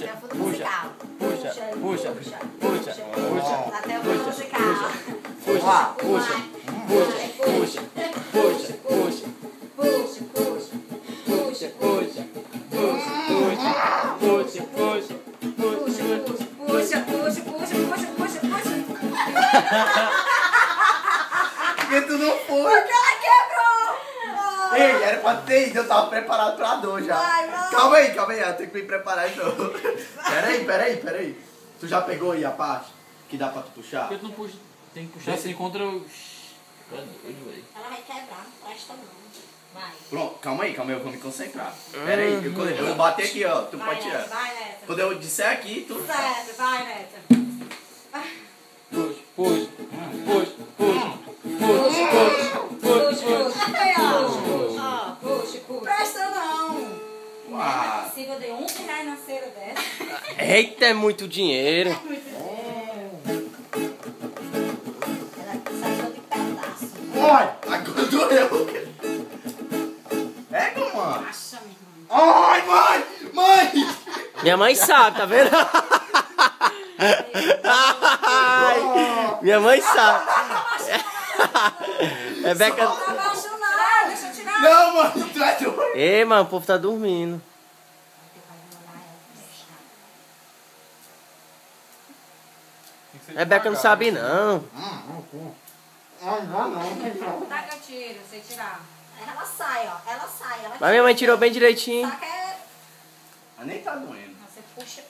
Até o fundo musical. Puxa, puxa, puxa, puxa. Até o fundo musical. Puxa, puxa, puxa, puxa, puxa, puxa. Puxa, puxa. Puxa, puxa, puxa, puxa, puxa, puxa, Puxa, puxa, puxa, puxa, puxa, puxa. Porque tu não foi. Porque ela quebrou. Ei, era pra ter ido, eu tava preparado pra dor já. Vai, vai. Calma aí, eu tenho que me preparar de novo. Peraí. Tu já pegou aí a parte que dá pra tu puxar? Porque tu não puxa, tem que puxar assim contra o... Ela vai quebrar, não presta não. Vai. Pronto, calma aí, eu vou me concentrar. Peraí, eu vou bater aqui, ó, tu pode tirar. Vai, Neta. Quando eu disser aqui, tu... Certo, vai, Neta. Puxa, puxa, puxa, puxa, Puxa, puxa, puxa. Puxa, puxa. Presta não. Não é possível, eu dei R$11 na cera dessa. Eita, é muito dinheiro. Ela saiu de pedaço. Ai, agora doeu. Pega, mano. Acha, minha irmã. Ai, mãe! Minha mãe sabe, tá vendo? Ai, minha mãe sabe. Rebeca... Não tá baixo não. Deixa eu tirar. Não, mano, tu é doido. Ei, mano, o povo tá dormindo. Rebeca não sabe, não. Tá que eu tiro, sei tirar. Ela sai, ó. Ela sai. Mas minha mãe tirou bem direitinho. Só que é... Mas nem tá doendo. Você puxa.